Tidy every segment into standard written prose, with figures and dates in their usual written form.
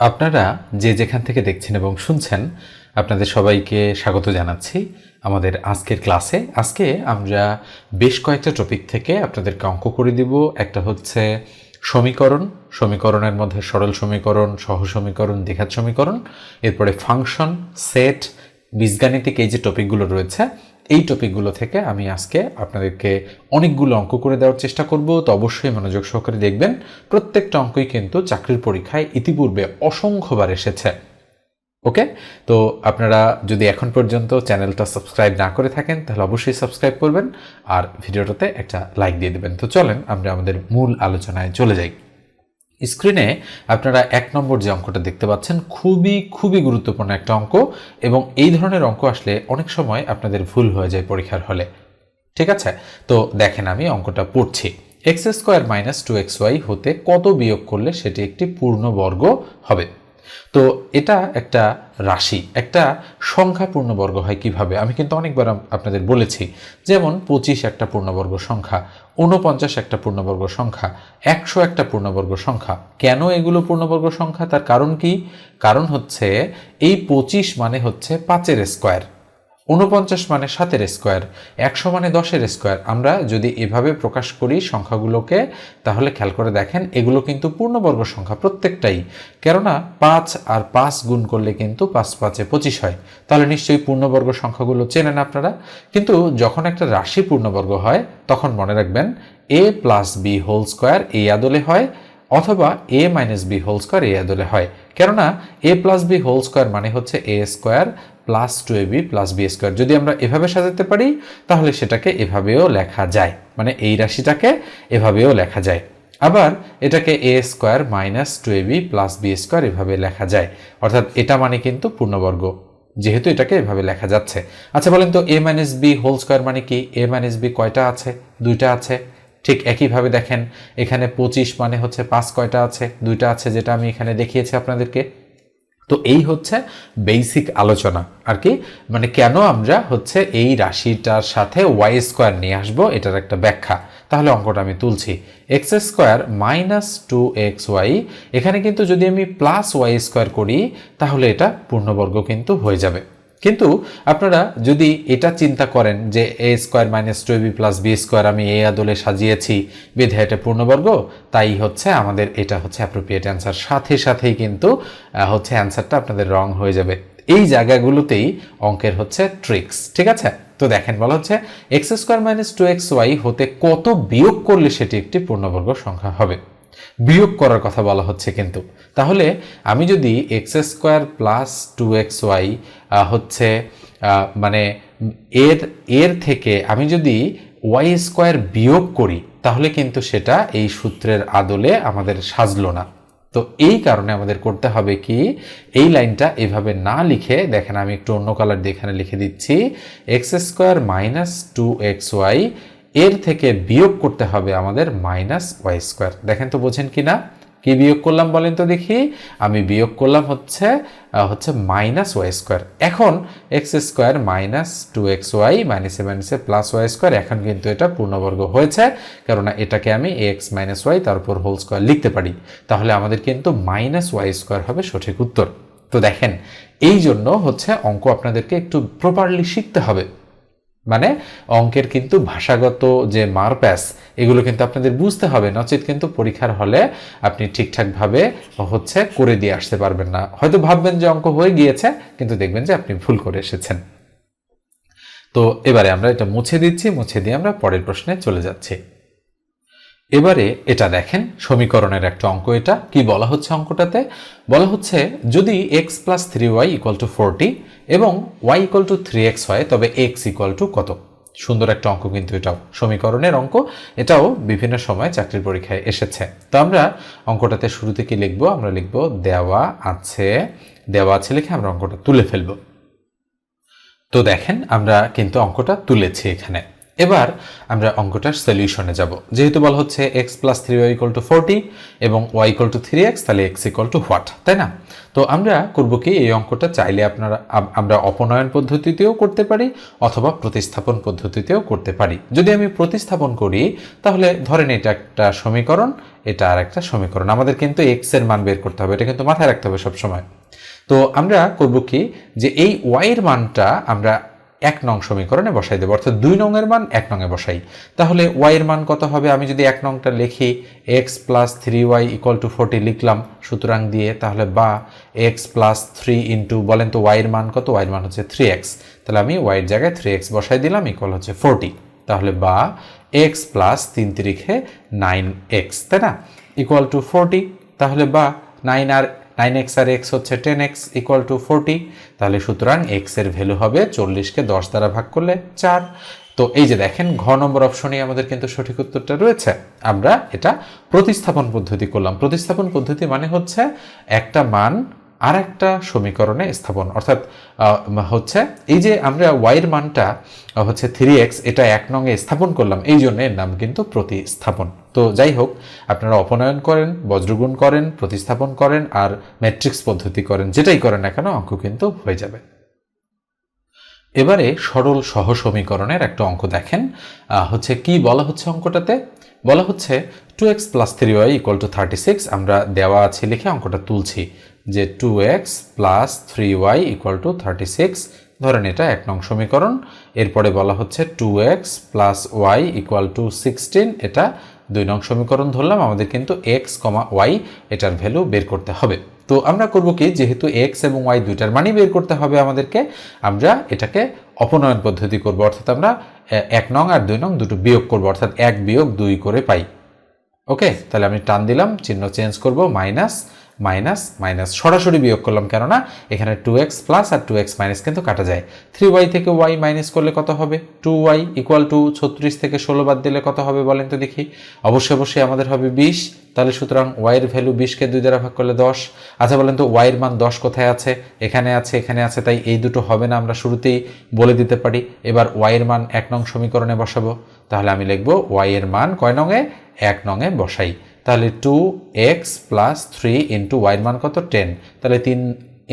আপনারা যে যেখান থেকে দেখছেন এবং শুনছেন আপনাদের সবাইকে স্বাগত জানাচ্ছি আমাদের আজকের ক্লাসে। আজকে আমরা বেশ কয়েকটা টপিক থেকে আপনাদেরকে অঙ্ক করে দিব। একটা হচ্ছে সমীকরণের মধ্যে সরল সমীকরণ, সহ সমীকরণ, দ্বিঘাত সমীকরণ, এরপরে ফাংশন, সেট, বীজগাণিতিক এই যে টপিকগুলো রয়েছে এই টপিকগুলো থেকে আমি আজকে আপনাদেরকে অনেকগুলো অঙ্ক করে দেওয়ার চেষ্টা করব। তো অবশ্যই মনোযোগ সহকারে দেখবেন। প্রত্যেকটা অঙ্কই কিন্তু চাকরির পরীক্ষায় ইতিপূর্বে অসংখ্যবার এসেছে। ওকে, তো আপনারা যদি এখন পর্যন্ত চ্যানেলটা সাবস্ক্রাইব না করে থাকেন তাহলে অবশ্যই সাবস্ক্রাইব করবেন আর ভিডিওটাতে একটা লাইক দিয়ে দেবেন। তো চলেন আমরা আমাদের মূল আলোচনায় চলে যাই। স্ক্রিনে আপনারা 1 নম্বর যে অঙ্কটা দেখতে পাচ্ছেন খুবই গুরুত্বপূর্ণ একটা অঙ্ক, এবং এই ধরনের অঙ্ক আসলে অনেক সময় আপনাদের ভুল হয়ে যায় পরীক্ষার হলে। ঠিক আছে, তো দেখেন আমি অঙ্কটা পড়ছি। x² - 2xy হতে কত বিয়োগ করলে সেটি একটি পূর্ণবর্গ হবে? তো এটা একটা রাশি, একটা সংখ্যা পূর্ণবর্গ হয় কিভাবে আমি কিন্তু অনেকবার আপনাদের বলেছি। যেমন 25 একটা পূর্ণবর্গ সংখ্যা, 49 একটা পূর্ণবর্গ সংখ্যা, 100 একটা পূর্ণবর্গ সংখ্যা। কেন এগুলো পূর্ণবর্গ সংখ্যা? তার কারণ কি? কারণ হচ্ছে এই 25 মানে হচ্ছে 5-এর স্কোয়ার, 49 মানে 7-এর স্কোয়ার, 100 মানে 10-এর স্কোয়ার। আমরা যদি এভাবে প্রকাশ করি সংখ্যাগুলোকে তাহলে খেয়াল করে দেখেন এগুলো কিন্তু পূর্ণবর্গ সংখ্যা প্রত্যেকটাই। কেননা 5 আর 5 গুণ করলে কিন্তু 5 5 25 হয়। তাহলে নিশ্চয়ই পূর্ণবর্গ সংখ্যাগুলো চেনেন আপনারা। কিন্তু যখন একটা রাশি পূর্ণবর্গ হয় তখন মনে রাখবেন a + b হোল স্কোয়ার এই আদলে হয়, অথবা a - b হোল স্কোয়ার এই আদলে হয়। কেননা a + b হোল স্কোয়ার মানে হচ্ছে a square plus 2ab plus b square. যদি আমরা এভাবে সাজাতে পারি তাহলে সেটাকে এভাবেও লেখা যায়, মানে এই রাশিটাকে এভাবেও লেখা যায়। আবার এটাকে a square minus 2ab plus b square এভাবে লেখা যায়। অর্থাৎ এটা মানে কিন্তু পূর্ণবর্গ, যেহেতু এটাকে এভাবে লেখা যাচ্ছে। আচ্ছা বলেন তো a - b হোল স্কোয়ার মানে কি? a - b কয়টা আছে? 2টা আছে। ঠিক একইভাবে দেখেন এখানে 25 মানে হচ্ছে 5 কয়টা আছে? 2টা আছে, যেটা আমি এখানে দেখিয়েছি আপনাদেরকে। তো এই হচ্ছে বেসিক আলোচনা আর কি, মানে কেন আমরা হচ্ছে এই রাশিটার সাথে ওয়াই স্কোয়ার নিয়ে আসবো এটার একটা ব্যাখ্যা। তাহলে অঙ্কটা আমি তুলছি। x² - 2xy, এখানে কিন্তু যদি আমি প্লাস ওয়াই স্কোয়ার করি তাহলে এটা পূর্ণবর্গ কিন্তু হয়ে যাবে। কিন্তু আপনারা যদি এটা চিন্তা করেন যে a² - 2ab plus b square আমি এই আদলে সাজিয়েছি বিধে এটা পূর্ণবর্গ, তাই হচ্ছে আমাদের এটা হচ্ছে অ্যাপ্রোপ্রিয়েট অ্যান্সার। সাথেই কিন্তু হচ্ছে অ্যান্সারটা আপনাদের রং হয়ে যাবে। এই জায়গাগুলোতেই অঙ্কের হচ্ছে ট্রিক্স। ঠিক আছে, তো দেখেন বলা হচ্ছে x² - 2xy হতে কত বিয়োগ করলে সেটি একটি পূর্ণবর্গ সংখ্যা হবে। বিয়োগ করার কথা বলা হচ্ছে কিন্তু। তাহলে আমি যদি x² + 2xy হচ্ছে মানে এর থেকে আমি যদি ওয়াই স্কোয়ার বিয়োগ করি তাহলে কিন্তু সেটা এই সূত্রের আদলে আমাদের সাজলো না। তো এই কারণে আমাদের করতে হবে কি, এই লাইনটা এভাবে না লিখে দেখেন আমি একটু অন্য কালার দিয়ে এখানে লিখে দিচ্ছি। x² - 2xy এর থেকে বিয়োগ করতে হবে আমাদের -y²। দেখেন তো বোঝেন কি না? কি বিয়োগ করলাম বলেন তো দেখি? আমি বিয়োগ করলাম হচ্ছে -y²। এখন x² - 2xy -এ প্লাস y², এখন কিন্তু এটা পূর্ণবর্গ হয়েছে, কেননা এটাকে আমি ax - y তারপর হোল স্কোয়ার লিখতে পারি। তাহলে আমাদের কিন্তু -y² হবে সঠিক উত্তর। তো দেখেন এই জন্য হচ্ছে অঙ্ক আপনাদেরকে একটু প্রপারলি শিখতে হবে। মানে অঙ্কের কিন্তু ভাষাগত যে মারপ্যাচ এগুলো কিন্তু আপনাদের বুঝতে হবে, নচেত কিন্তু পরীক্ষার হলে আপনি ঠিকঠাকভাবে হচ্ছে করে দিয়ে আসতে পারবেন না। হয়তো ভাববেন যে অঙ্ক হয়ে গিয়েছে, কিন্তু দেখবেন যে আপনি ভুল করে এসেছেন। তো এবারে আমরা এটা মুছে দিচ্ছি, মুছে দিয়ে আমরা পরের প্রশ্নে চলে যাচ্ছি। এবারে এটা দেখেন সমীকরণের একটা অঙ্ক। এটা কি বলা হচ্ছে? অঙ্কটাতে বলা হচ্ছে যদি x + 3y = 40 এবং y = 3x হয় তবে x = কত? সুন্দর একটা অঙ্ক কিন্তু, এটাও সমীকরণের অঙ্ক, এটাও বিভিন্ন সময় চাকরির পরীক্ষায় এসেছে। তো আমরা অঙ্কটাতে শুরুতে কি লিখবো? আমরা লিখবো দেওয়া আছে লিখে আমরা অঙ্কটা তুলে ফেলবো। তো দেখেন আমরা কিন্তু অঙ্কটা তুলেছি এখানে। এবার আমরা অঙ্কটার সলিউশনে যাব। যেহেতু বলা হচ্ছে এক্স প্লাস 3y = 40 এবং y = 3x, তাহলে x = হোয়াট, তাই না? তো আমরা করব কি, এই অঙ্কটা চাইলে আমরা অপনয়ন পদ্ধতিতেও করতে পারি অথবা প্রতিস্থাপন পদ্ধতিতেও করতে পারি। যদি আমি প্রতিস্থাপন করি তাহলে ধরেন এটা একটা সমীকরণ, এটা আর একটা সমীকরণ, আমাদের কিন্তু x এর মান বের করতে হবে, এটা কিন্তু মাথায় রাখতে হবে সবসময়। তো আমরা করব কি, যে এই y এর মানটা আমরা 1 নং সমীকরণে বসাই দেবো, অর্থাৎ 2 নং এর মান 1 নং এ বসাই। তাহলে y এর মান কত হবে, আমি যদি 1 নংটা লিখি x প্লাস 3y = 40 লিখলাম সুতরাং দিয়ে, তাহলে বা x প্লাস 3 ইন্টু, বলেন তো y এর মান কত, y এর মান হচ্ছে 3x, তাহলে আমি y এর জায়গায় 3x বসাই দিলাম, ইকুয়াল হচ্ছে 40। তাহলে বা x প্লাস 3 3 9x, তাই না, ইকুয়াল টু 40। তাহলে বা 9x আর x হচ্ছে 10x ইকুয়াল টু 40। তাহলে সুতরাং x এর ভ্যালু হবে 40কে 10 দ্বারা ভাগ করলে 4। তো এই যে দেখেন, ঘ নম্বর অপশনেই আমাদের কিন্তু সঠিক উত্তরটা রয়েছে। আমরা এটা প্রতিস্থাপন পদ্ধতি করলাম। প্রতিস্থাপন পদ্ধতি মানে হচ্ছে একটা মান আর একটা সমীকরণে স্থাপন, অর্থাৎ হচ্ছে এই যে আমরা y এর মানটা হচ্ছে 3x, এটা 1 নং এ স্থাপন করলাম, এই জন্য এর নাম কিন্তু প্রতিস্থাপন। তো যাই হোক, আপনারা অপনয়ন করেন, বজ্রগুণ করেন, প্রতিস্থাপন করেন আর ম্যাট্রিক্স পদ্ধতি করেন, যেটাই করেন না কেন অঙ্ক কিন্তু হয়ে যাবে। এবারে সরল সহসমীকরণের একটা অঙ্ক দেখেন, হচ্ছে কি বলা হচ্ছে অঙ্কটাতে, বলা হচ্ছে 2x প্লাস 3y = 36। আমরা দেওয়া আছে লিখে অঙ্কটা তুলছি যে 2x প্লাস 3y = 36, ধরেন এটা 1 নং সমীকরণ। এরপরে বলা হচ্ছে 2x প্লাস y = 16, এটা 2 নং সমীকরণ ধরলাম। আমাদের কিন্তু x, y এটার ভ্যালু বের করতে হবে। তো আমরা করব কি, যেহেতু x এবং y দুইটার মানই বের করতে হবে আমাদেরকে, আমরা এটাকে অপনয়ন পদ্ধতি করব, অর্থাৎ আমরা 1 নং আর 2 নং দুটো বিয়োগ করব, অর্থাৎ 1 বিয়োগ 2 করে পাই। ওকে, তাহলে আমি টান দিলাম, চিহ্ন চেঞ্জ করব, মাইনাস মাইনাস মাইনাস, সরাসরি বিয়োগ করলাম, কেননা এখানে 2x প্লাস আর 2x মাইনাস কিন্তু কাটা যায়। 3y থেকে y মাইনাস করলে কত হবে, 2y = 36 থেকে 16 বাদ দিলে কত হবে বলেন তো দেখি, অবশ্যই আমাদের হবে 20। তাহলে সুতরাং y এর ভ্যালু 20কে 2 দ্বারা ভাগ করলে 10। আচ্ছা বলেন তো y এর মান 10 কোথায় আছে, এখানে আছে, এখানে আছে, তাই এই দুটো হবে না, আমরা শুরুতেই বলে দিতে পারি। এবার y এর মান 1 নং সমীকরণে বসাবো, তাহলে আমি লিখব y এর মান কয় নং এ, 1 নং এ বসাই। তাহলে 2x প্লাস 3 ইন্টু y এর মান কত, 10, তাহলে 3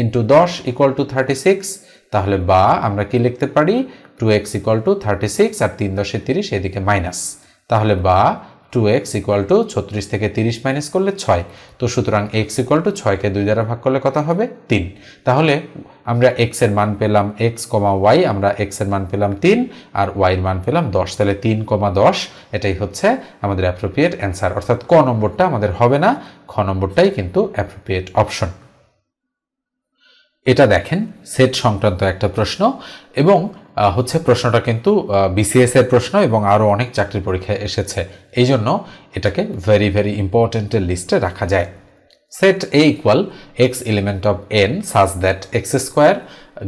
ইন্টু 10 = 36। তাহলে বা আমরা কি লিখতে পারি, 2x = 36 আর 3 10 30, এদিকে মাইনাস, তাহলে বা 2x = 36 থেকে 30 মাইনাস করলে 6। তো সুতরাং x = 6কে 2 দ্বারা ভাগ করলে কত হবে, 3। তাহলে আমরা x এর মান পেলাম, x, y, আমরা x এর মান পেলাম 3 আর y এর মান পেলাম 10, তাহলে 3, 10 এটাই হচ্ছে আমাদের অ্যাপ্রোপ্রিয়েট অ্যান্সার, অর্থাৎ ক নম্বরটা আমাদের হবে না, খ নম্বরটাই কিন্তু অ্যাপ্রোপ্রিয়েট অপশন। এটা দেখেন সেট সংক্রান্ত একটা প্রশ্ন, এবং হচ্ছে প্রশ্নটা কিন্তু বিসিএস এর প্রশ্ন এবং আরও অনেক চাকরির পরীক্ষায় এসেছে, এই জন্য এটাকে ভেরি ভেরি ইম্পর্টেন্টের লিস্টে রাখা যায়। Set A equal x element of n such that x²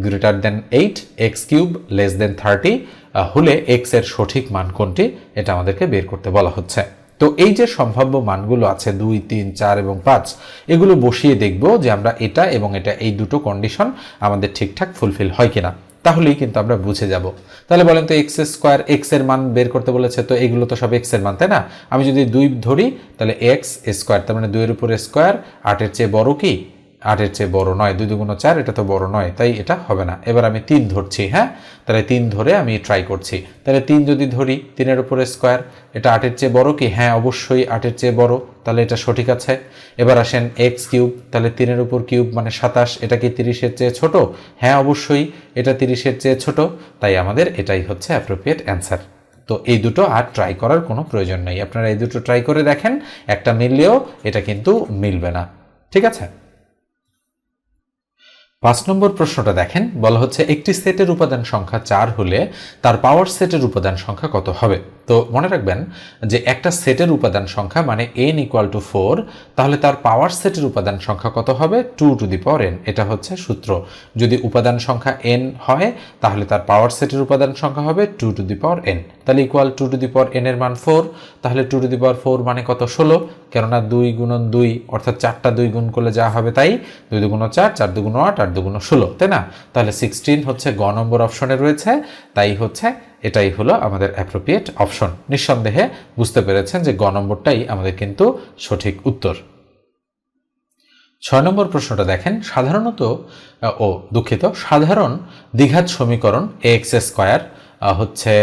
greater than 8, x cube less than 30 হলে x এর সঠিক মান কোনটি, এটা আমাদেরকে বের করতে বলা হচ্ছে। তো এই যে সম্ভাব্য মানগুলো আছে 2, 3, 4 এবং 5, এগুলো বসিয়ে দেখব যে আমরা এটা এবং এটা, এই দুটো কন্ডিশন আমাদের ঠিকঠাক ফুলফিল হয় কিনা, তাহলেই কিন্তু আমরা বুঝে যাব। তাহলে বলেন তো x² x এর মান বের করতে বলেছে, তো এগুলো তো সব x এর মান, তাই না? আমি যদি 2 ধরি তাহলে x², তার মানে 2 এর উপরে স্কোয়ার, 8 এর চেয়ে বড় কি, 8 এর চেয়ে বড় নয়, 2 2 4, এটা তো বড় নয়, তাই এটা হবে না। এবার আমি 3 ধরছি, হ্যাঁ, তাহলে 3 ধরে আমি ট্রাই করছি। তাহলে 3 যদি ধরি, 3 এর উপরে স্কোয়ার, এটা 8 এর চেয়ে বড় কি, হ্যাঁ অবশ্যই 8 এর চেয়ে বড়, তাহলে এটা সঠিক আছে। এবার আসেন x কিউব, তাহলে 3 এর উপর কিউব মানে 27, এটা কি 30 এর চেয়ে ছোট, হ্যাঁ অবশ্যই এটা 30 এর চেয়ে ছোট, তাই আমাদের এটাই হচ্ছে অ্যাপ্রোপ্রিয়েট অ্যান্সার। তো এই দুটো আর ট্রাই করার কোনো প্রয়োজন নেই, আপনারা এই দুটো ট্রাই করে দেখেন, একটা মিললেও এটা কিন্তু মিলবে না, ঠিক আছে। 5 নম্বর প্রশ্নটা দেখেন, বলা হচ্ছে একটি সেটের উপাদান সংখ্যা 4 হলে তার পাওয়ার সেটের উপাদান সংখ্যা কত হবে। তো মনে রাখবেন যে একটা সেটের উপাদান সংখ্যা মানে n = 4, তাহলে তার পাওয়ার সেটের উপাদান সংখ্যা কত হবে, 2n, এটা হচ্ছে সূত্র। যদি উপাদান সংখ্যা n হয় তাহলে তার পাওয়ার সেটের উপাদান সংখ্যা হবে 2n, তাহলে ইকুয়াল 2n এর মান 4, তাহলে 2 মানে কত, 16, কেননা 2 × 2 অর্থাৎ 4টা 2 গুণ করলে যা হবে তাই, 2 × 4, 4 × 8 আর 2 16, তাই না? তাহলে 16 হচ্ছে গ নম্বর অপশনে রয়েছে, তাই হচ্ছে এটাই হলো আমাদের অ্যাপ্রোপ্রিয়েট অপশন। নিঃসন্দেহে বুঝতে পেরেছেন যে গ নম্বরটাই আমাদের কিন্তু সঠিক উত্তর। 6 নম্বর প্রশ্নটা দেখেন, সাধারণ দ্বিঘাত সমীকরণ ax স্কয়ার হচ্ছে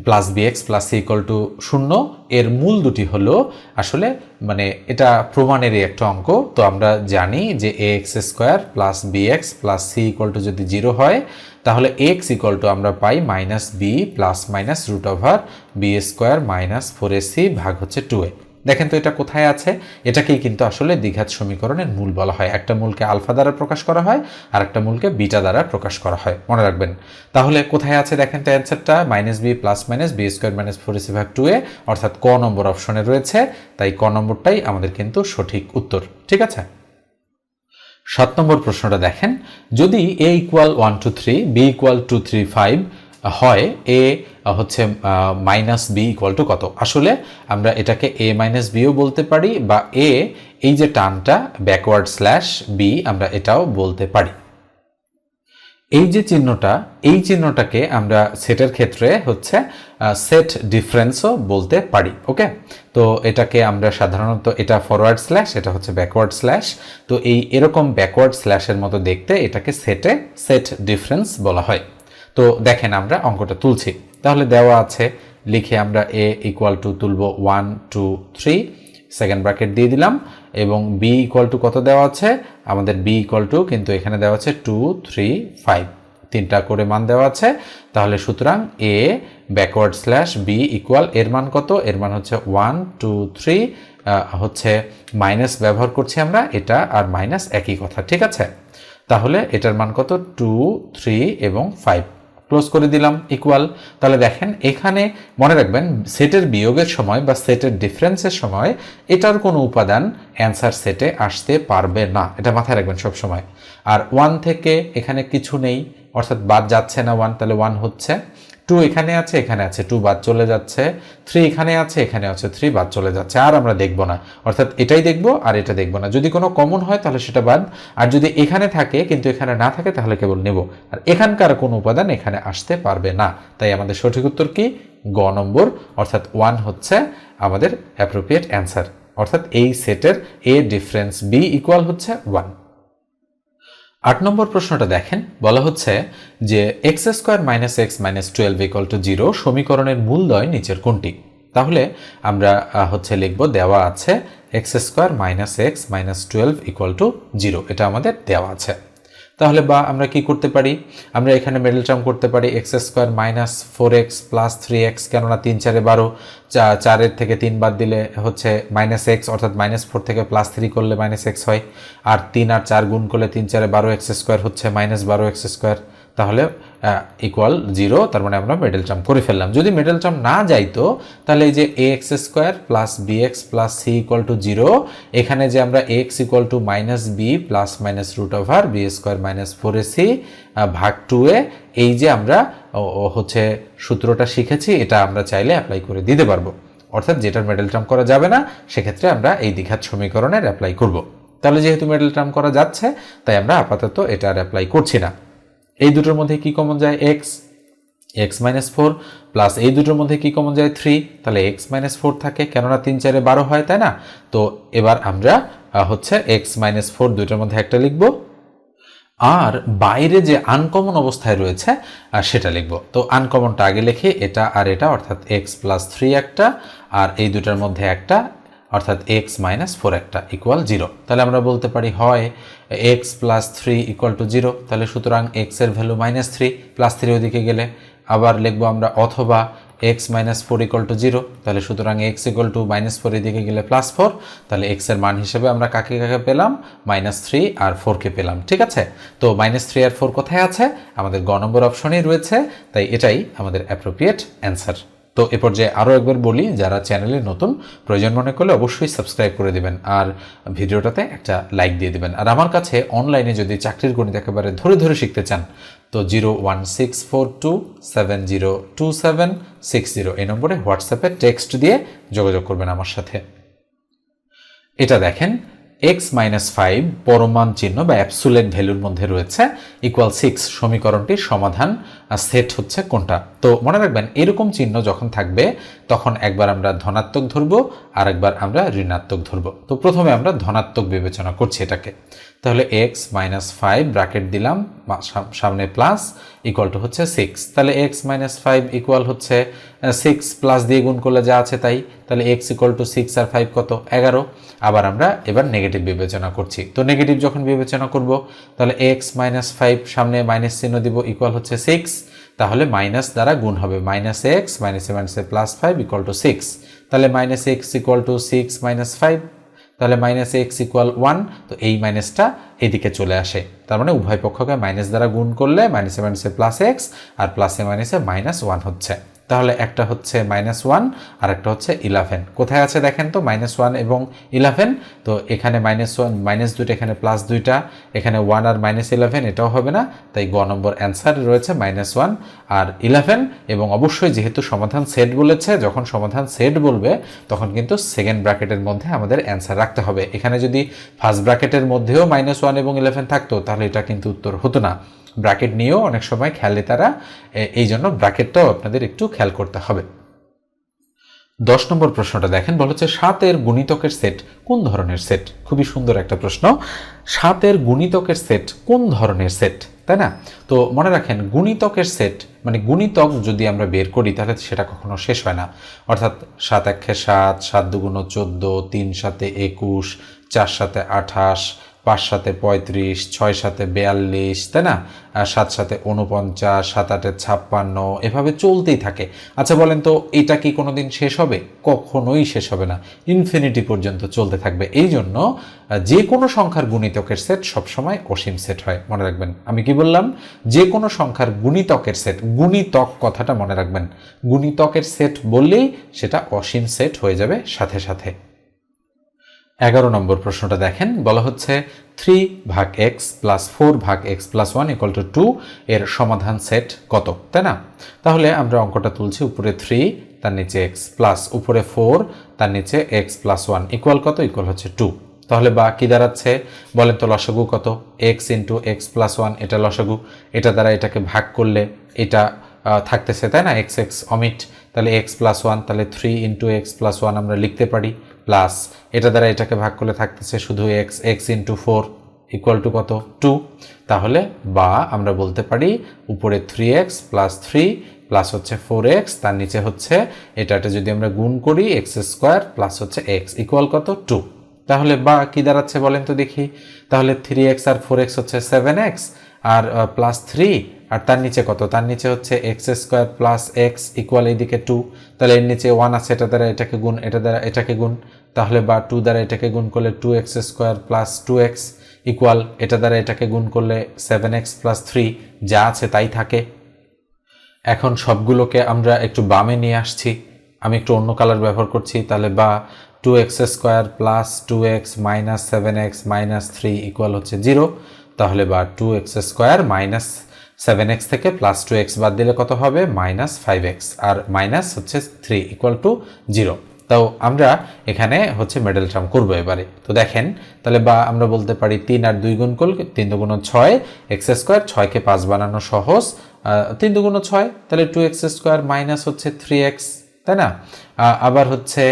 plus bx plus c equal to 0 এর মূল দুটি হলো, আসলে মানে এটা প্রমাণেরই একটা অঙ্ক। তো আমরা জানি যে ax square plus bx plus c equal to যদি 0 হয়, তাহলে x ইকুয়াল টু আমরা পাই minus b plus minus root over b square minus 4ac ভাগ হচ্ছে 2a। দেখেন তো এটা কোথায় আছে? এটাকেই কিন্তু আসলে দ্বিঘাত সমীকরণের মূল বলা হয়। একটা মূলকে আলফা দ্বারা প্রকাশ করা হয় আর একটা মূলকে বিটা দ্বারা প্রকাশ করা হয়, মনে রাখবেন। তাহলে কোথায় আছে দেখেন তো অ্যান্সারটা, minus b plus minus b square minus 4ac ভাগ 2a, অর্থাৎ ক নম্বর অপশনে রয়েছে, তাই ক নম্বরটাই আমাদের কিন্তু সঠিক উত্তর। ঠিক আছে। 7 নম্বর প্রশ্নটা দেখেন, যদি a ইকুয়াল 1 2 3 b ইকুয়াল 2 3 5 হয়, এ হচ্ছে মাইনাস বি ইকুয়াল টু কত? আসলে আমরা এটাকে এ মাইনাস বিও বলতে পারি, বা এ এই যে টার্মটা ব্যাকওয়ার্ড স্ল্যাশ বি আমরা এটাও বলতে পারি। এই যে চিহ্নটা, এই চিহ্নটাকে আমরা সেটের ক্ষেত্রে হচ্ছে সেট ডিফারেন্সও বলতে পারি। ওকে, তো এটাকে আমরা সাধারণত এটা ফরওয়ার্ড স্ল্যাশ, এটা হচ্ছে ব্যাকওয়ার্ড স্ল্যাশ। তো এই এরকম ব্যাকওয়ার্ড স্ল্যাশের মতো দেখতে এটাকে সেট ডিফারেন্স বলা হয়। তো দেখেন আমরা অঙ্কটা তুলছি, তাহলে দেওয়া আছে, লিখে আমরা এ ইকুয়াল টু তুলব 1 2 3, সেকেন্ড ব্র্যাকেট দিয়ে দিলাম, এবং বি ইকুয়াল টু কত দেওয়া আছে আমাদের? বি ইকুয়াল টু কিন্তু এখানে দেওয়া আছে 2 3 5, তিনটা করে মান দেওয়া আছে। তাহলে সুতরাং এ ব্যাকওয়ার্ড স্ল্যাশ বি ইকুয়াল, এর মান কত? এর মান হচ্ছে 1 2 3, হচ্ছে মাইনাস ব্যবহার করছি আমরা, এটা আর মাইনাস একই কথা। ঠিক আছে, তাহলে এটার মান কত? 2 3 এবং 5, ক্লোজ করে দিলাম ইকুয়াল। তাহলে দেখেন এখানে মনে রাখবেন, সেটের বিয়োগের সময় বা সেটের ডিফারেন্সের সময় এটার কোনো উপাদান অ্যান্সার সেটে আসতে পারবে না, এটা মাথায় রাখবেন সব সময়। আর 1 থেকে এখানে কিছু নেই, অর্থাৎ বাদ যাচ্ছে না 1, তাহলে 1 হচ্ছে। 2 এখানে আছে, এখানে আছে, 2 বাদ চলে যাচ্ছে। 3 এখানে আছে, এখানে আছে, 3 বাদ চলে যাচ্ছে। আর আমরা দেখব না, অর্থাৎ এটাই দেখব আর এটা দেখব না। যদি কোনো কমন হয় তাহলে সেটা বাদ, আর যদি এখানে থাকে কিন্তু এখানে না থাকে তাহলে কেবল নেব। আর এখানকার কোনো উপাদান এখানে আসতে পারবে না, তাই আমাদের সঠিক উত্তর কি? গ নম্বর, অর্থাৎ 1 হচ্ছে আমাদের অ্যাপ্রোপ্রিয়েট অ্যান্সার। অর্থাৎ এই সেটের এ ডিফারেন্স বি ইকুয়াল হচ্ছে 1। 8 নম্বর প্রশ্নটা দেখেন, বলা হচ্ছে যে x square minus x minus 12 equal to 0 সমীকরণের মূলদ্বয় নিচের কোনটি? তাহলে আমরা হচ্ছে লিখব, দেওয়া আছে x square minus x minus 12 equal to 0, এটা আমাদের দেওয়া আছে। তাহলে বা আমরা কি করতে পারি? আমরা এখানে মিডল টার্ম করতে পারি, x square minus 4x plus 3x, কেননা 3 4 12, 4 থেকে 3 বাদ দিলে হচ্ছে মাইনাস এক্স, অর্থাৎ মাইনাস 4 থেকে প্লাস 3 করলে মাইনাস এক্স হয়, আর 3 আর 4 গুণ করলে 3 4 12x স্কোয়ার হচ্ছে মাইনাস 12x স্কোয়ার, তাহলে ইকুয়াল 0। তার মানে আমরা মিডল টার্ম করে ফেললাম। যদি মিডল টার্ম না যাইতো তাহলে এই যে ax square plus bx plus c equal to 0, এখানে যে আমরা x equal to minus b plus minus root over b square minus 4ac ভাগ 2a, এই যে আমরা হচ্ছে সূত্রটা শিখেছি, এটা আমরা চাইলে অ্যাপ্লাই করে দিতে পারবো। অর্থাৎ যেটার মিডল টার্ম করা যাবে না সেক্ষেত্রে আমরা এই দ্বিঘাত সমীকরণের অ্যাপ্লাই করব। তাহলে যেহেতু মিডল টার্ম করা যাচ্ছে তাই আমরা আপাতত এটা আর অ্যাপ্লাই করছি না। এই দুটোর মধ্যে কি কমন যায়? এক্স মাইনাস 4, প্লাস এই দুটোর মধ্যে কি কমন যায়? 3, তাহলে এক্স মাইনাস 4 থাকে, কেননা 3 4 12 হয়, তাই না? তো এবার আমরা হচ্ছে এক্স মাইনাস 4 দুইটার মধ্যে একটা লিখব, আর বাইরে যে আনকমন অবস্থায় রয়েছে সেটা লিখব। তো আনকমনটা আগে লিখে, এটা আর এটা, অর্থাৎ এক্স প্লাস 3 একটা, আর এই দুটার মধ্যে একটা, অর্থাৎ এক্স মাইনাস 4 একটা ইকুয়াল 0। তাহলে আমরা বলতে পারি হয় এক্স প্লাস 3 ইকুয়াল টু 0, তাহলে সুতরাং এক্স এর ভ্যালু মাইনাস 3, প্লাস 3 ওদিকে গেলে আবার লিখবো আমরা অথবা এক্স মাইনাস 4 ইকুয়াল টু 0, তাহলে সুতরাং এক্স ইকুয়াল টু মাইনাস 4 এদিকে গেলে প্লাস 4, তাহলে এক্স এর মান হিসেবে আমরা কাকে কাকে পেলাম? মাইনাস 3 আর 4কে পেলাম। ঠিক আছে, তো মাইনাস 3 আর 4 কোথায় আছে? আমাদের গ নম্বর অপশনেই রয়েছে, তাই এটাই আমাদের অ্যাপ্রোপ্রিয়েট অ্যান্সার। তো এ পর্যায়ে আরও একবার বলি, যারা চ্যানেলে নতুন, প্রয়োজন মনে করলে অবশ্যই সাবস্ক্রাইব করে দিবেন আর ভিডিওটাতে একটা লাইক দিয়ে দিবেন। আর আমার কাছে অনলাইনে যদি চাকরির গণিত একেবারে ধরে ধরে শিখতে চান তো 01642702760 এই নম্বরে হোয়াটসঅ্যাপে টেক্সট দিয়ে যোগাযোগ করবেন আমার সাথে। এটা দেখেন, এক্স মাইনাস 5 পরমান চিহ্ন বা অ্যাবসুলেট ভ্যালুর মধ্যে রয়েছে ইকুয়াল 6 সমীকরণটির সমাধান সেট হচ্ছে কোনটা। তো মনে রাখবেন এরকম চিহ্ন যখন থাকবে তখন একবার আমরা ধনাত্মক ধরবো আর একবার আমরা ঋণাত্মক ধরবো। তো প্রথমে আমরা ধনাত্মক বিবেচনা করছি এটাকে। তাহলে এক্স মাইনাস 5 ব্র্যাকেট দিলাম, সামনে প্লাস, ইকুয়াল টু হচ্ছে 6। তাহলে এক্স মাইনাস 5 ইকুয়াল হচ্ছে 6 প্লাস দিয়ে গুণ করলে যা আছে তাই। তাহলে এক্স ইকুয়াল টু 6 আর 5 কত, 11। আবার আমরা এবার নেগেটিভ বিবেচনা করছি। তো নেগেটিভ যখন বিবেচনা করব তাহলে এক্স মাইনাস 5 সামনে মাইনাস চিহ্ন দিব, ইকুয়াল হচ্ছে 6। তাহলে মাইনাস দ্বারা গুণ হবে, মাইনাস এক্স মাইনাসে মাইনাসে প্লাস 5 ইকুয়াল টু 6। তাহলে minus x equal to 6 minus 5, তাহলে মাইনাস এক্স ইকুয়াল 1। তো এই মাইনাসটা এদিকে চলে আসে, তার মানে উভয় পক্ষকে মাইনাস দ্বারা গুণ করলে মাইনাসে মাইনাসে প্লাস এক্স আর প্লাসে মাইনাসে মাইনাস 1 হচ্ছে। তাহলে একটা হচ্ছে -1 আর একটা হচ্ছে 11। কোথায় আছে দেখেন তো -1 এবং 11। তো এখানে -1 মাইনাস 2টা, এখানে প্লাস 2টা, এখানে 1 আর -11 এটাও হবে না, তাই গ নম্বর অ্যান্সার রয়েছে -1 আর 11। এবং অবশ্যই যেহেতু সমাধান সেট বলেছে, যখন সমাধান সেট বলবে তখন কিন্তু সেকেন্ড ব্র্যাকেটের মধ্যে আমাদের অ্যান্সার রাখতে হবে। এখানে যদি ফার্স্ট ব্র্যাকেটের মধ্যেও -1 এবং 11 থাকতো তাহলে এটা কিন্তু উত্তর হতো না। ব্র্যাকেট নিয়েও অনেক সময় খেলে তারা, এই জন্য ব্র্যাকেটটাও আপনাদের একটু খেয়াল করতে হবে। 10 নম্বর প্রশ্নটা দেখেন, বলা হচ্ছে 7 এর গুণিতকের সেট কোন ধরনের সেট। খুবই সুন্দর একটা প্রশ্ন। 7 এর গুণিতকের সেট কোন ধরনের সেট, তাই না? তো মনে রাখেন গুণিতকের সেট মানে গুণিতক যদি আমরা বের করি তাহলে সেটা কখনো শেষ হয় না। অর্থাৎ 7 একে 7, 7 দুগুণ 14, 3 সাথে 21, 4 সাথে 28, 5 সাথে 35, 6 সাথে 42, তাই না? 7 সাথে 49, 7 8 56, এভাবে চলতেই থাকে। আচ্ছা বলেন তো এটা কি কোনোদিন শেষ হবে? কখনোই শেষ হবে না, ইনফিনিটি পর্যন্ত চলতে থাকবে। এই জন্য যে কোনো সংখ্যার গুণিতকের সেট সবসময় অসীম সেট হয়। মনে রাখবেন আমি কি বললাম, যে কোনো সংখ্যার গুণিতকের সেট, গুণিতক কথাটা মনে রাখবেন, গুণিতকের সেট বললেই সেটা অসীম সেট হয়ে যাবে সাথে সাথে। 11 নম্বর প্রশ্নটা দেখেন, বলা হচ্ছে 3 ভাগ এক্স প্লাস 4 ভাগ এক্স প্লাস 1 ইকুয়াল টু 2 এর সমাধান সেট কত, তাই না? তাহলে আমরা অঙ্কটা তুলছি, উপরে 3 তার নিচে এক্স প্লাস উপরে 4 তার নিচে এক্স প্লাস 1 ইকুয়াল কত, ইকুয়াল হচ্ছে 2। তাহলে বা কি দাঁড়াচ্ছে বলেন তো, লসাগু কত, এক্স ইন্টু এক্স প্লাস 1, এটা লসাগু। এটা দ্বারা এটাকে ভাগ করলে এটা থাকতেছে, তাই না? এক্স এক্স অমিট, তাহলে এক্স প্লাস 1, তাহলে 3 ইন্টু এক্স প্লাস 1 আমরা লিখতে পারি, প্লাস এটা দ্বারা এটাকে ভাগ করলে থাকতেছে শুধু x, x into 4 equal to কত, 2। তাহলে বা আমরা বলতে পারি উপরে 3x প্লাস 3 প্লাস হচ্ছে 4x, তার নিচে হচ্ছে এটাতে যদি আমরা গুণ করি এক্স স্কোয়ার প্লাস হচ্ছে এক্স ইকুয়াল কত, 2। তাহলে বা কি দাঁড়াচ্ছে বলেন তো দেখি, তাহলে 3x আর 4x হচ্ছে 7x আর প্লাস 3 আর তার নিচে কত, তার নিচে হচ্ছে x square plus x equal এইদিকে 2। তাহলে এর নিচে 1 আছে, এটা দ্বারা এটাকে গুণ, এটা দ্বারা এটাকে গুণ, তাহলে বা 2 দ্বারা এটাকে গুণ করলে 2x square plus 2x equal এটা দ্বারা এটাকে গুণ করলে 7x প্লাস 3, যা আছে তাই থাকে। এখন সবগুলোকে আমরা একটু বামে নিয়ে আসছি, আমি একটু অন্য কালার ব্যবহার করছি। তাহলে বা 2x square plus 2x minus 7x minus 3 equal হচ্ছে 0। তাহলে বা 2x স্কোয়ার মাইনাস 7x থেকে প্লাস 2x বাদ দিলে কত হবে, মাইনাস 5x আর মাইনাস হচ্ছে 3 ইকুয়াল টু 0। তাও আমরা এখানে হচ্ছে মিডল টার্ম করবো এবারে। তো দেখেন তাহলে বা আমরা বলতে পারি 3 আর 2 গুণ করলে 3 দুগুণ 6 এক্স স্কোয়ার, 6কে 5 বানানো সহজ, 3 দুগুণ 6, তাহলে 2x স্কোয়ার মাইনাস হচ্ছে 3x, তাই না? আবার হচ্ছে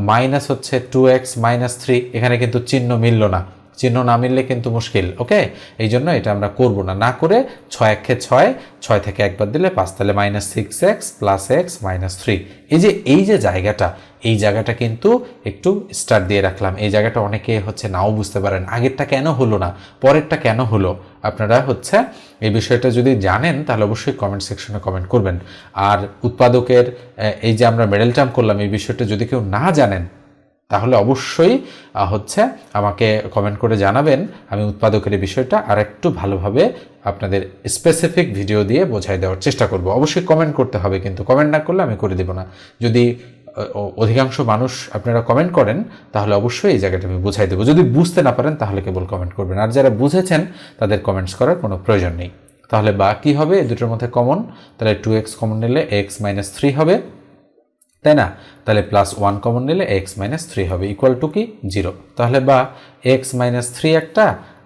মাইনাস হচ্ছে 2x মাইনাস 3, এখানে কিন্তু চিহ্ন মিলল না, চিহ্ন না মিললে কিন্তু মুশকিল, ওকে? এই জন্য এটা আমরা করবো না, না করে 6 একে 6, 6 থেকে একবার দিলে 5, তাহলে minus 6x plus x minus 3। এই যে জায়গাটা, এই জায়গাটা কিন্তু একটু স্টার দিয়ে রাখলাম। এই জায়গাটা অনেকে হচ্ছে নাও বুঝতে পারেন, আগেরটা কেন হলো না, পরেরটা কেন হলো। আপনারা হচ্ছে এই বিষয়টা যদি জানেন তাহলে অবশ্যই কমেন্ট সেকশনে কমেন্ট করবেন। আর উৎপাদকের এই যে আমরা মিডল টার্ম করলাম, এই বিষয়টা যদি কেউ না জানেন তাহলে অবশ্যই হচ্ছে আমাকে কমেন্ট করে জানাবেন, আমি উৎপাদকের এই বিষয়টা আর একটু ভালোভাবে আপনাদের স্পেসিফিক ভিডিও দিয়ে বোঝাই দেওয়ার চেষ্টা করব। অবশ্যই কমেন্ট করতে হবে, কিন্তু কমেন্ট না করলে আমি করে দেব না। যদি অধিকাংশ মানুষ আপনারা কমেন্ট করেন তাহলে অবশ্যই এই জায়গাটা আমি বুঝাই দেবো। যদি বুঝতে না পারেন তাহলে কেবল কমেন্ট করবেন, আর যারা বুঝেছেন তাদের কমেন্টস করার কোনো প্রয়োজন নেই। তাহলে বা কী হবে, এই দুটোর মধ্যে কমন, তাহলে 2x কমন নিলে x মাইনাস 3 হবে। তাই না? তাহলে প্লাস 1 কমন নিলে x মাইনাস 3 হবে ইকুয়াল টু কি 0। তাহলে বা x মাইনাস 3 একটা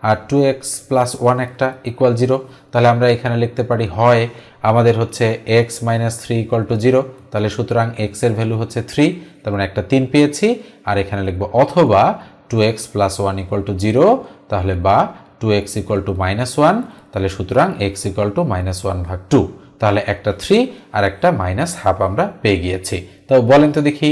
আর 2x প্লাস 1 একটা ইকুয়াল 0। তাহলে আমরা এখানে লিখতে পারি হয় আমাদের হচ্ছে x মাইনাস 3 ইকুয়াল টু 0, তাহলে সুতরাং x এর ভ্যালু হচ্ছে 3, তার মানে একটা 3 পেয়েছি। আর এখানে লিখবো অথবা 2x প্লাস 1 ইকুয়াল টু 0, তাহলে বা 2x ইকুয়াল টু মাইনাস 1, তাহলে সুতরাং x ইকুয়াল টু মাইনাস 1 ভাগ 2, তাহলে একটা 3 আর একটা মাইনাস হাফ আমরা পেয়ে গিয়েছি। তো বলেন তো দেখি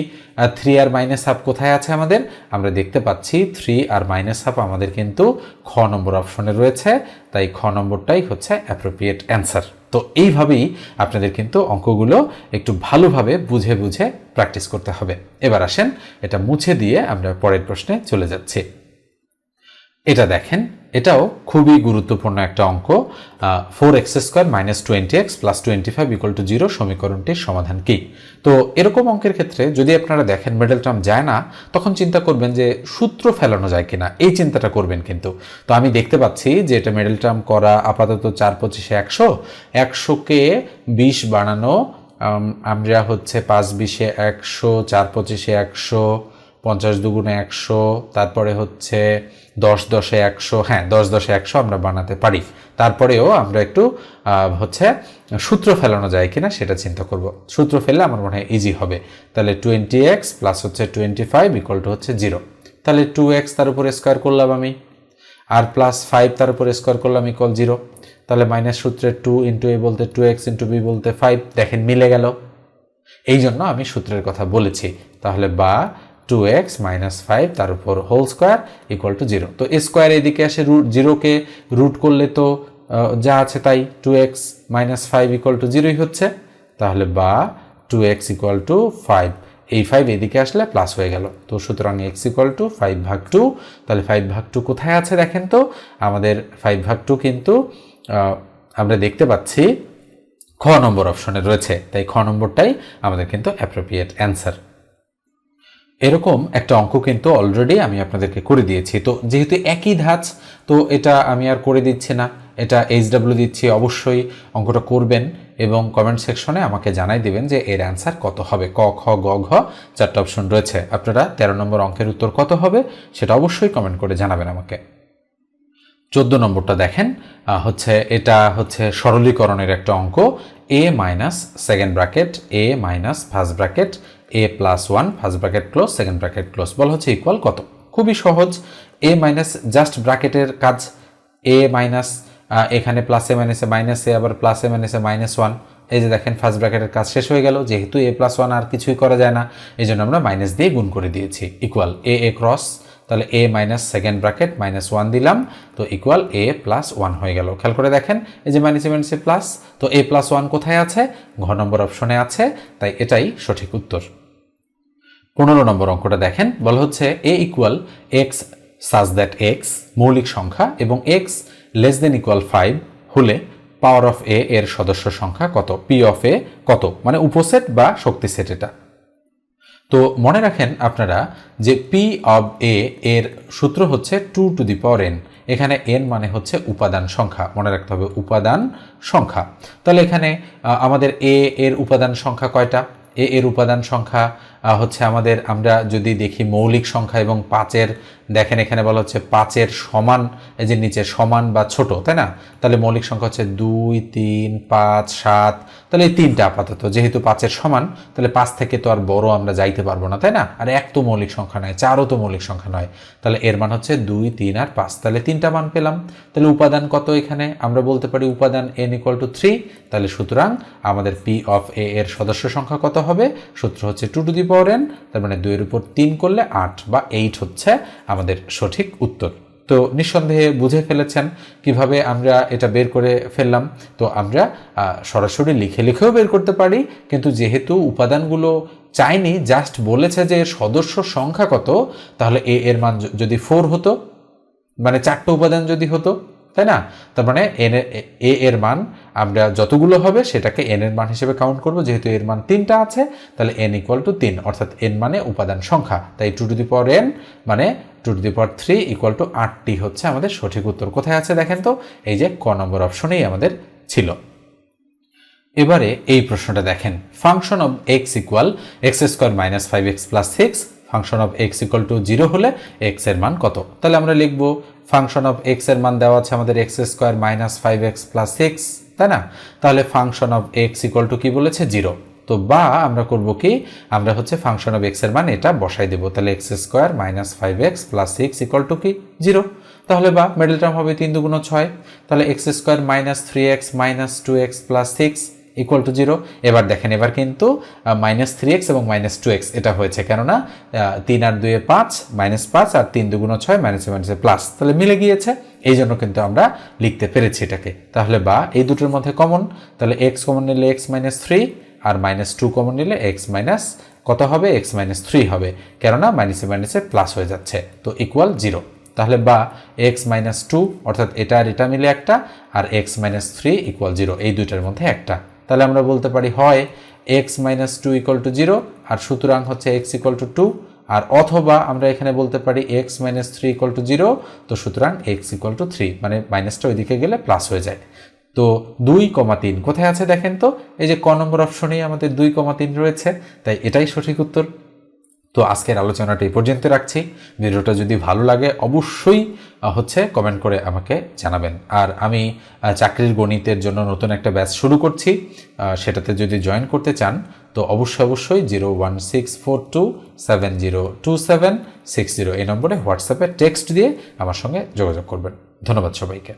3 আর মাইনাস হাফ কোথায় আছে আমাদের? আমরা দেখতে পাচ্ছি 3 আর মাইনাস হাফ আমাদের কিন্তু খ নম্বর অপশনে রয়েছে, তাই খ নম্বরটাই হচ্ছে অ্যাপ্রোপ্রিয়েট অ্যান্সার। তো এইভাবেই আপনাদের কিন্তু অঙ্কগুলো একটু ভালোভাবে বুঝে বুঝে প্র্যাকটিস করতে হবে। এবার আসেন এটা মুছে দিয়ে আমরা পরের প্রশ্নে চলে যাচ্ছি। এটা দেখেন, এটাও খুবই গুরুত্বপূর্ণ একটা অঙ্ক। 4x² minus 20x plus 25 equal to 0 সমীকরণটির সমাধান কি? তো এরকম অঙ্কের ক্ষেত্রে যদি আপনারা দেখেন মিডল টার্ম যায় না, তখন চিন্তা করবেন যে সূত্র ফেলানো যায় কিনা, এই চিন্তাটা করবেন কিন্তু। তো আমি দেখতে পাচ্ছি যে এটা মিডল টার্ম করা আপাতত 4 25 100, 100কে 20 বানানো, আমরা হচ্ছে 5 20 100, 4 25 100, 50 দুগুণে 100, তারপরে হচ্ছে 10 10 100, হ্যাঁ 10 10 100 আমরা বানাতে পারি। তারপরেও আমরা একটু হচ্ছে সূত্র ফেলানো যায় কিনা সেটা চিন্তা করব। সূত্র ফেললে আমার মনে হয় ইজি হবে। তাহলে 20x প্লাস হচ্ছে 25 ইকুয়াল টু হচ্ছে 0। তাহলে 2x তার উপরে স্কোয়ার করলাম আমি, আর প্লাস 5 তার উপরে স্কোয়ার করলাম ইকুয়াল 0। তাহলে মাইনাস সূত্রে 2 ইন্টু a বলতে 2x ইন্টু b বলতে 5, দেখেন মিলে গেল। এই জন্য আমি সূত্রের কথা বলেছি। তাহলে বা 2x মাইনাস 5 তার উপর হোল স্কোয়ার ইকুয়াল টু 0। তো স্কোয়ার এদিকে আসে, 0কে রুট করলে তো যা আছে তাই, 2x মাইনাস 5 ইকুয়াল টু 0ই হচ্ছে। তাহলে বা 2x ইকুয়াল টু 5, এই 5 এদিকে আসলে প্লাস হয়ে গেল। তো সুতরাং x ইকুয়াল টু 5 ভাগ 2। তাহলে 5 ভাগ 2 কোথায় আছে দেখেন তো? আমাদের 5 ভাগ 2 কিন্তু আমরা দেখতে পাচ্ছি খ নম্বর অপশনে রয়েছে, তাই খ নম্বরটাই আমাদের কিন্তু অ্যাপ্রোপ্রিয়েট অ্যান্সার। এরকম একটা অঙ্ক কিন্তু অলরেডি আমি আপনাদেরকে করে দিয়েছি। তো যেহেতু একই ধাঁচ, তো এটা আমি আর করে দিচ্ছি না, এটা HW দিচ্ছি। অবশ্যই অঙ্কটা করবেন এবং কমেন্ট সেকশনে আমাকে জানাই দিবেন যে এর অ্যান্সার কত হবে। ক খ গ ঘ 4টা অপশন রয়েছে, আপনারা 13 নম্বর অঙ্কের উত্তর কত হবে সেটা অবশ্যই কমেন্ট করে জানাবেন আমাকে। 14 নম্বরটা দেখেন, এটা হচ্ছে সরলীকরণের একটা অঙ্ক। a minus second bracket a minus first bracket a plus 1 first bracket close second bracket close বলা হচ্ছে ইকুয়াল কত? খুবই সহজ। a মাইনাস জাস্ট ব্র্যাকেটের কাজ, a মাইনাস এখানে প্লাসে মাইনাসে মাইনাসে আবার প্লাসে মাইনাসে মাইনাস 1, এই যে দেখেন ফার্স্ট ব্র্যাকেটের কাজ শেষ হয়ে গেল। যেহেতু a প্লাস 1 আর কিছুই করা যায় না, এই জন্য আমরা মাইনাস দিয়ে গুণ করে দিয়েছি ইকুয়াল a ক্রস। তাহলে a minus second bracket minus 1 দিলাম, তো ইকুয়াল a প্লাস 1 হয়ে গেল। খেয়াল করে দেখেন এই যে মাইনাসে মাইনাসে প্লাস, তো a প্লাস 1 কোথায় আছে? ঘ নম্বর অপশনে আছে, তাই এটাই সঠিক উত্তর। 15 নম্বর অঙ্কটা দেখেন, বলা হচ্ছে a equal x such that x মৌলিক সংখ্যা এবং x লেস দেন ইকুয়াল 5 হলে পাওয়ার অফ a এর সদস্য সংখ্যা কত? p অফ a কত? মানে উপসেট বা শক্তি সেট এটা। তো মনে রাখেন আপনারা যে p অফ a এর সূত্র হচ্ছে 2 টু দি পাওয়ার n। এখানে n মানে হচ্ছে উপাদান সংখ্যা, মনে রাখতে হবে উপাদান সংখ্যা। তাহলে এখানে আমাদের a এর উপাদান সংখ্যা কয়টা? a এর উপাদান সংখ্যা হচ্ছে আমাদের, আমরা যদি দেখি মৌলিক সংখ্যা এবং 5-এর, দেখেন এখানে বলা হচ্ছে 5-এর সমান, এই যে নিচে সমান বা ছোট, তাই না? তাহলে মৌলিক সংখ্যা হচ্ছে 2 3 5 7, তাহলে এই 3টা আপাতত যেহেতু 5-এর সমান, তাহলে 5 থেকে তো আর বড় আমরা যাইতে পারবো না, তাই না? আর 1 তো মৌলিক সংখ্যা নয়, 4ও তো মৌলিক সংখ্যা নয়, তাহলে এর মান হচ্ছে 2 3 আর 5, তাহলে 3টা মান পেলাম। তাহলে উপাদান কত? এখানে আমরা বলতে পারি উপাদান n ইকুয়াল টু 3। তাহলে সুতরাং আমাদের p অফ a এর সদস্য সংখ্যা কত হবে? সূত্র হচ্ছে 2 টু দি পাওয়ার n, তার মানে 2 এর উপর 3 করলে 8 বা 8 হচ্ছে আমাদের সঠিক উত্তর। তো নিঃসন্দেহে বুঝে ফেলেছেন কিভাবে আমরা এটা বের করে ফেললাম। তো আমরা সরাসরি লিখে লিখেও বের করতে পারি, কিন্তু যেহেতু উপাদানগুলো চাইনি, জাস্ট বলেছে যে সদস্য সংখ্যা কত, তাহলে a এর মান যদি 4 হতো, মানে 4টা উপাদান যদি হতো, তাই না? তার মানে a এর মান আমরা যতগুলো হবে সেটাকে n এর মান হিসেবে কাউন্ট করব। যেহেতু এর মান 3টা আছে, তাহলে n ইকুয়াল টু 3, অর্থাৎ n মানে উপাদান সংখ্যা, তাই 2 টু দি পাওয়ার n মানে 2 to the power 3 equal to 8টি হচ্ছে আমাদের সঠিক উত্তর। কোথায় আছে দেখেন তো? এই যে ক নম্বর অপশনেই আমাদের ছিল। এবারে এই প্রশ্নটা দেখেন, function of x equal x square minus 5x plus 6, function of x equal to 0 হলে এক্স এর মান কত? তাহলে আমরা লিখব ফাংশন অফ এক্স এর মান দেওয়া আছে আমাদের x square minus 5x plus 6, তাই না? তাহলে function of x equal to কি বলেছে? 0। তো বা আমরা করব কি, আমরা হচ্ছে ফাংশন অফ এক্স এর মান এটা বসাই দেব। তাহলে x square minus 5x plus 6 equal to কি? 0। তাহলে বা মিডল টার্ম হবে 3 দুগুণ 6, তাহলে x square minus 3x minus 2x plus 6 equal to 0। এবার দেখেন, এবার কিন্তু মাইনাস 3x এবং মাইনাস 2x এটা হয়েছে, কেননা 3 আর 2 5, মাইনাস 5 আর 3 দুগুণ 6, মাইনাসে মাইনাসে প্লাস, তাহলে মিলে গিয়েছে, এই জন্য কিন্তু আমরা লিখতে পেরেছি এটাকে। তাহলে বা এই দুটোর মধ্যে কমন, তাহলে x কমন নিলে x মাইনাস 3 আর মাইনাস 2 কমন নিলে x মাইনাস কত হবে? x মাইনাস 3 হবে, কেননা মাইনাসে মাইনাসে প্লাস হয়ে যাচ্ছে, তো ইকুয়াল 0। তাহলে বা x মাইনাস 2 অর্থাৎ এটা আর এটা মিলে একটা, আর x মাইনাস 3 ইকুয়াল 0, এই দুইটার মধ্যে একটা। তাহলে আমরা বলতে পারি হয় x মাইনাস 2 ইকুয়াল টু 0, আর সুতরাং হচ্ছে x ইকুয়াল টু 2, আর অথবা আমরা এখানে বলতে পারি x মাইনাস 3 ইকুয়াল টু 0, তো সুতরাং x ইকুয়াল টু 3, মানে মাইনাসটা ওইদিকে গেলে প্লাস হয়ে যায়। তো 2,3 কোথায় আছে দেখেন তো, এই যে ক নম্বর অপশনেই আমাদের 2,3 রয়েছে, তাই এটাই সঠিক উত্তর। তো আজকের আলোচনাটা এই পর্যন্ত রাখছি। ভিডিওটা যদি ভালো লাগে অবশ্যই হচ্ছে কমেন্ট করে আমাকে জানাবেন। আর আমি চাকরির গণিতের জন্য নতুন একটা ব্যাচ শুরু করছি, সেটাতে যদি জয়েন করতে চান তো অবশ্যই 01642702760 এই নম্বরে হোয়াটসঅ্যাপে টেক্সট দিয়ে আমার সঙ্গে যোগাযোগ করবেন। ধন্যবাদ সবাইকে।